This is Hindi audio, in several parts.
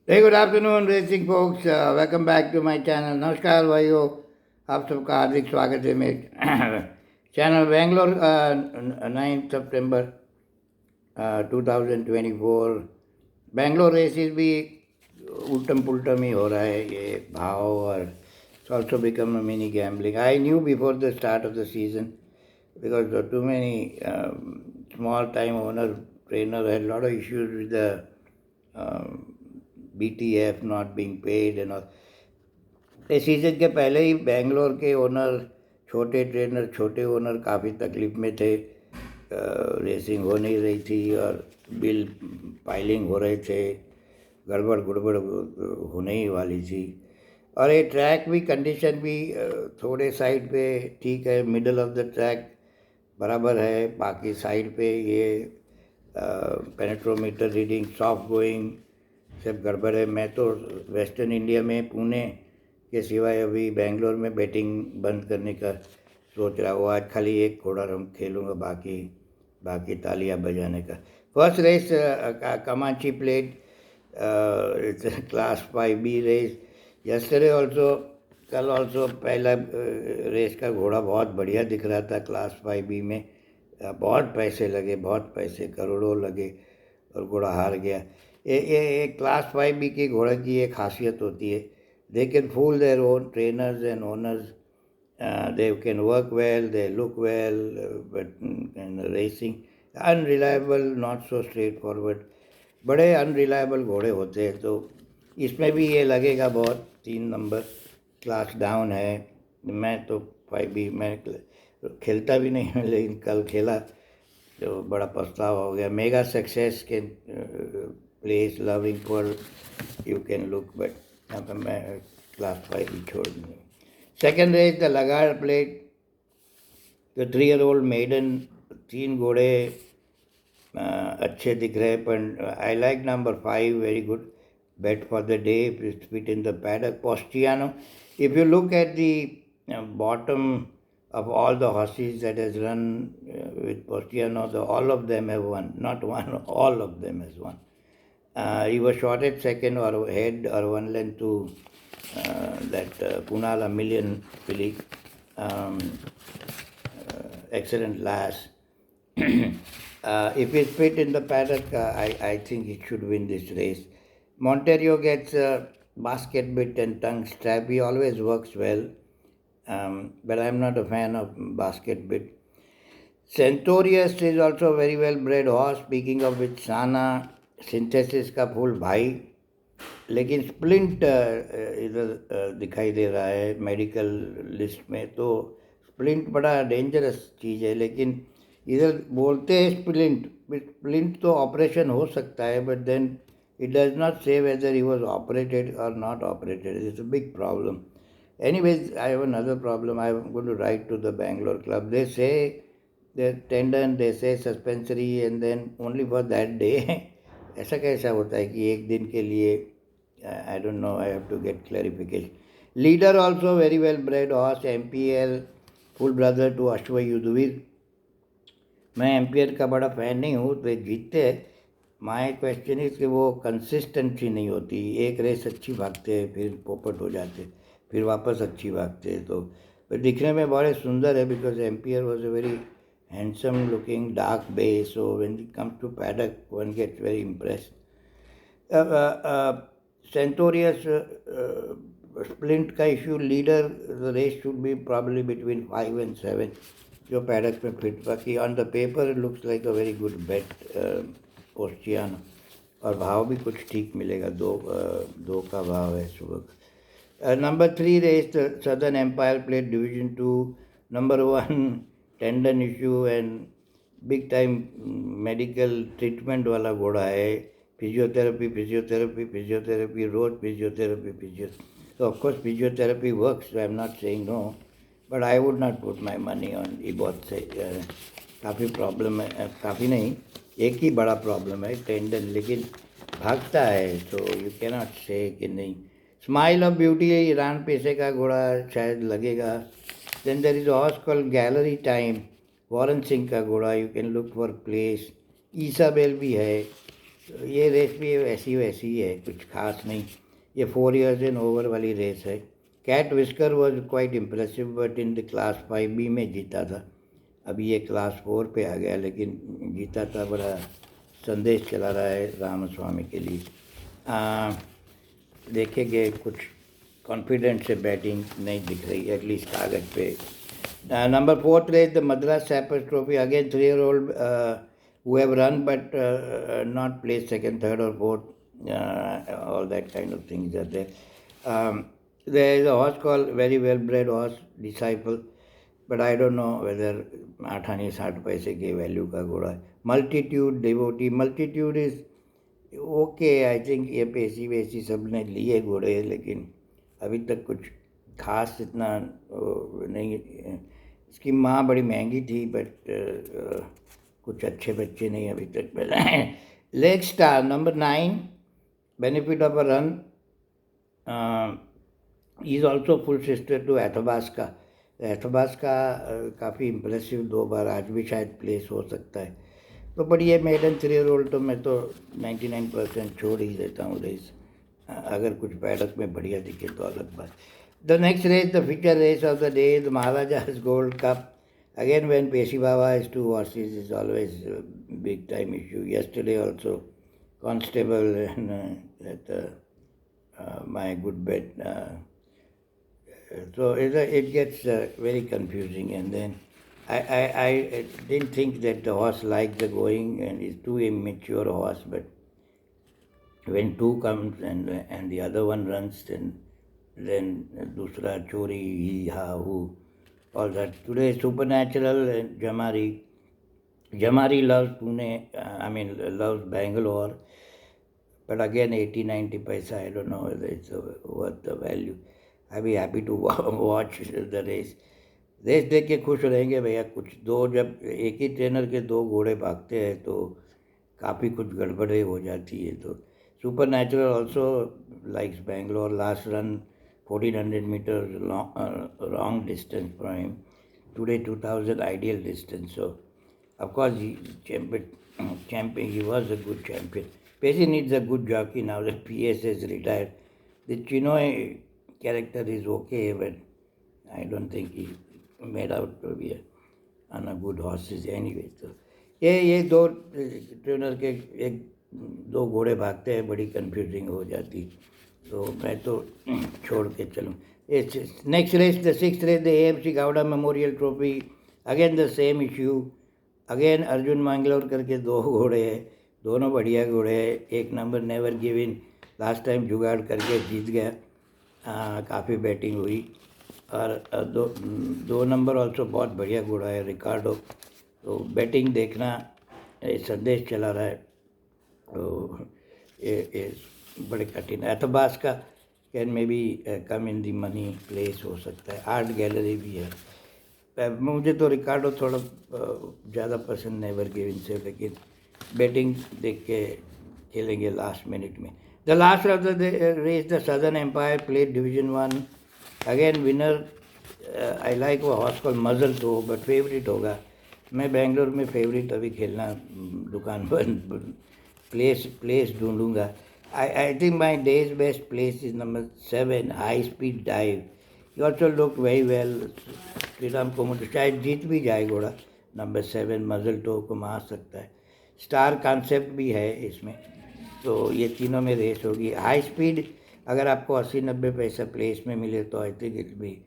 Hey, good afternoon, racing folks. Welcome back to my channel. नमस्कार भाइयों, आप सबका हार्दिक स्वागत है मेरे चैनल बेंगलोर 9 सितंबर 2024 बेंगलोर रेसिस भी उल्टम पुल्टम ही हो रहा है ये भाव और it's also become a mini gambling. I knew before the start of the season because too many small time owner trainer had a lot of issues with the BTF not being paid and all. इस सीज़न के पहले ही बेंगलोर के ओनर छोटे ट्रेनर छोटे ओनर काफ़ी तकलीफ में थे। रेसिंग हो नहीं रही थी और बिल फाइलिंग हो रहे थे, गड़बड़ गुड़बड़ होने ही वाली थी। और ये ट्रैक भी कंडीशन भी थोड़े साइड पे ठीक है, मिडल ऑफ द ट्रैक बराबर है, बाकी साइड पे ये पेनेट्रोमीटर रीडिंग सॉफ्ट गोइंग सब गड़बड़ है। मैं तो वेस्टर्न इंडिया में पुणे के सिवाय अभी बेंगलोर में बैटिंग बंद करने का सोच रहा हूँ। आज खाली एक घोड़ा हम खेलूँगा, बाकी बाकी तालियां बजाने का। फर्स्ट रेस कमाची plate class 5B race yesterday also, कल ऑल्सो पहला रेस का घोड़ा बहुत बढ़िया दिख रहा था क्लास 5B में। बहुत पैसे लगे, बहुत पैसे करोड़ों लगे और घोड़ा हार गया। ये क्लास 5B के घोड़े की एक खासियत होती है, they can fool their own trainers and owners. They can work well, they look well, but in racing unreliable, not so straightforward. बड़े अनरिलायबल घोड़े होते हैं, तो इसमें भी ये लगेगा बहुत। 3 नंबर क्लास डाउन है। मैं तो 5B मैं खेलता भी नहीं लेकिन कल खेला तो बड़ा पछतावा हो गया। मेगा सक्सेस के place loving for you can look, but मैं क्लास 5 भी छोड़ दूँगी। सेकेंड रेस द लगाड़ प्लेट, द 3-year-old मेडन, 3 घोड़े अच्छे दिख रहे, पर I like number 5 very good bet for the day, fit in the paddock. Postiano, if you look at the bottom of all the horses that has run with Postiano, all of them have won. Not one, all of them has won. He was shorted second or ahead or 1 length to that Punala Million filly. Excellent last. If he's fit in the paddock, I think he should win this race. Monterio gets a basket bit and tongue strap. He always works well, but I'm not a fan of basket bit. Centurious is also a very well bred horse. Speaking of which, Sana synthesis का फुल भाई, लेकिन स्प्लिंट इधर दिखाई दे रहा है मेडिकल लिस्ट में। तो स्प्लिंट बड़ा डेंजरस चीज़ है, लेकिन इधर बोलते हैं स्प्लिंट तो ऑपरेशन हो सकता है, but then it does not say whether he was operated or not operated. It's a big problem. Anyways, I have another problem. I'm going to write to the Bangalore club. They say the tendon, they say suspensory, and then only for that day. ऐसा कैसा होता है कि एक दिन के लिए? I don't know. I have to get clarification. Leader also very well bred horse, MPL, full brother to Ashwa Yudhvir. मैं MPL का बड़ा फैन नहीं हूँ, तो जीतते हैं। माई क्वेश्चन इज कि वो कंसिस्टेंसी नहीं होती। एक रेस अच्छी भागते हैं, फिर पोपट हो जाते, फिर वापस अच्छी भागते हैं। तो दिखने में बड़े सुंदर है, because Ampere was a very handsome looking dark bay, so when it comes to paddock one gets very impressed. Centaurius splint का issue, leader the race should be probably between 5 and 7 जो पैडक में फिट। बाकी on the paper looks like a very good bet Postiano, और भाव भी कुछ ठीक मिलेगा। दो का भाव है सुबह। Number 3 race southern empire plate division 2, number 1 tendon issue and big time medical treatment वाला घोड़ा है। फिजियोथेरेपी रोज फिजियोथेरेपी। तो of course physiotherapy works, I am not saying no, but I would not put my money on. ये बहुत से काफ़ी प्रॉब्लम है, काफ़ी नहीं, एक ही बड़ा प्रॉब्लम है टेंडन, लेकिन भागता है, तो यू कैनॉट से कि नहीं। स्माइल ऑफ ब्यूटी है, ईरान पेशे का घोड़ा शायद लगेगा। Then there is horse called gallery time, Warren Singh का घोड़ा, you can look for place. Isabel भी है, तो ये रेस भी वैसी वैसी ही है, कुछ खास नहीं। ये 4 years एंड ओवर वाली रेस है। Cat whisker was quite impressive but in the class 5B में जीता था। अभी ये क्लास 4 पे आ गया, लेकिन जीता था। बड़ा संदेश चला रहा है रामास्वामी के लिए। देखेंगे, कुछ कॉन्फिडेंट से बैटिंग नहीं दिख रही, एटलीस्ट कागज पे। Number 4 race, the Madras Sappers Trophy. Again, 3-year-old who have run but not placed second, third, or fourth. All that kind of things are there. There is a horse called very well bred horse, Disciple, but I don't know whether 8-60 पैसे के वैल्यू का घोड़ा है। Multitude devotee, multitude is okay, I think. ये पेशी वेशी सब ने लिए घोड़े, लेकिन अभी तक कुछ खास इतना नहीं। इसकी माँ बड़ी महंगी थी, बट कुछ अच्छे बच्चे नहीं अभी तक मिले हैं। Leg star number 9, benefit of a run, is also full sister to Athabasca. Athabasca काफ़ी इम्प्रेसिव 2 बार, आज भी शायद प्लेस हो सकता है। तो बट ये मेडन 3-year-old तो मैं तो 99% छोड़ ही देता हूँ रेस। अगर कुछ पैडक में बढ़िया दिखे तो अलग बात। The next race, the feature race of the day, the Maharaja's Gold Cup. Again, when Peshi Baba has 2 horses, is always a big time issue. Yesterday also, Constable and my good bet. So it gets very confusing, and then I didn't think that the horse liked the going and is too immature horse, but when 2 comes and the other one runs, then दूसरा चोरी ही हा हू, all that. Today Supernatural and Jamari loves Pune, loves Bangalore, but again 80-90 paisa, I don't know whether it's worth the value. I'll be happy to watch the race. Race देख के खुश रहेंगे भैया। कुछ दो, जब एक ही ट्रेनर के 2 घोड़े भागते हैं तो काफ़ी कुछ गड़बड़े हो जाती है। तो super natural also likes Bangalore. Last run 1400 meters wrong distance for him. Today 2000 ideal distance. So of course champion, he was a good champion. Pesi needs a good jockey now that PS has retired. The Chinoy character is okay, but I don't think he made out to be on a good horses anyway. So ये 2 ट्रेनर के 2 घोड़े भागते हैं, बड़ी कंफ्यूजिंग हो जाती। तो मैं तो छोड़ के चलूँ। Next race, the 6th race, the AFC Gowda memorial trophy. Again the same issue. Again Arjun Mangalore करके 2 घोड़े हैं, दोनों बढ़िया घोड़े हैं। 1 number never give in, last time जुगाड़ करके जीत गया, काफ़ी बैटिंग हुई। और 2 नंबर ऑल्सो बहुत बढ़िया घोड़ा है, रिकार्डो। तो बैटिंग देखना, संदेश चला रहा है, तो ये बड़े कठिन है। Athabasca can may be come in the money place हो सकता है। आर्ट गैलरी भी है। मुझे तो रिकार्डो थोड़ा ज़्यादा पसंद नेवर गिवन से, लेकिन बैटिंग देख के खेलेंगे लास्ट मिनट में। The last of the race, the southern empire played division 1। Again winner I like वो हॉर्स कॉल मजल तो, बट फेवरेट होगा। मैं बेंगलोर में फेवरेट अभी खेलना दुकान पर place ढूंढूंगा। I think my day's best place is number 7, High Speed Dive. He also looked very well. Shri Ram को मुझे शायद जीत भी जाए घोड़ा। नंबर 7 मजल टो को मार सकता है। स्टार कॉन्सेप्ट भी है इसमें। तो ये तीनों में रेस होगी। हाई स्पीड अगर आपको 80-90 पैसा प्लेस में मिले तो I think it be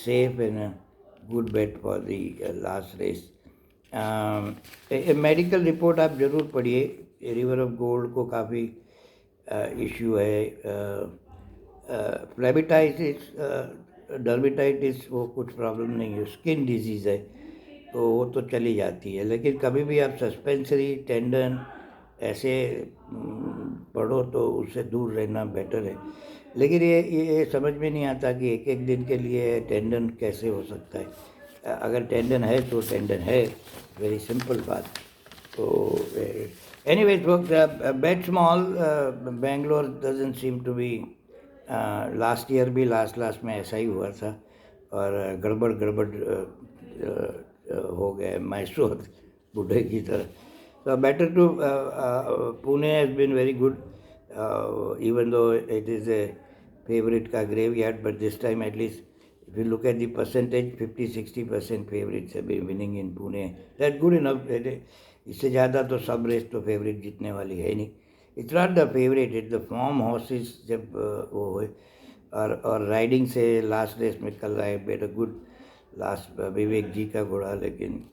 safe and good bet for the last race. Medical report आप ज़रूर पढ़िए। रिवर ऑफ गोल्ड को काफ़ी इश्यू है। फ्लेबिटाइटिस, डर्मिटाइटिस वो कुछ प्रॉब्लम नहीं है, स्किन डिजीज़ है, तो वो तो चली जाती है। लेकिन कभी भी आप सस्पेंसरी टेंडन ऐसे पढ़ो तो उससे दूर रहना बेटर है। लेकिन ये समझ में नहीं आता कि एक दिन के लिए टेंडन कैसे हो सकता है। अगर टेंडन है तो टेंडन है, वेरी सिंपल बात। तो anyways, bet small. Bangalore doesn't seem to be last year भी लास्ट में ऐसा ही हुआ था, और गड़बड़ हो गए मैसूर बूढ़े की तरह। So better to Pune has been very good, even though it is a favorite ka graveyard, but this time at least if you look at the percentage, 50-60% favorites have been winning in Pune. That's good enough. इससे ज़्यादा तो सब रेस तो फेवरेट जीतने वाली है नहीं. It's not the favorite, it's the form horses जब वो हुए और राइडिंग से लास्ट रेस में कल रहा है बेटर गुड लास्ट विवेक जी का घोड़ा, लेकिन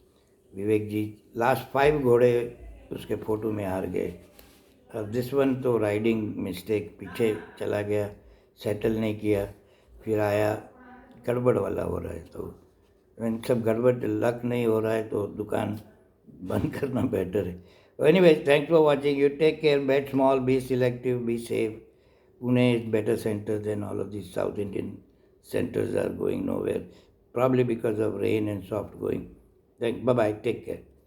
विवेक जी लास्ट 5 घोड़े उसके फोटो में हार गए. अब दिस वन तो राइडिंग मिस्टेक, पीछे चला गया, सेटल नहीं किया, फिर आया, गड़बड़ वाला हो रहा है. तो सब गड़बड़ लक नहीं हो रहा है तो दुकान बंद करना बेटर है. Anyway, thanks for watching. You take care, bet small, be selective, be safe. Pune is better center than all of these South Indian centers are going nowhere, probably because of rain and soft going. Bye bye, take care.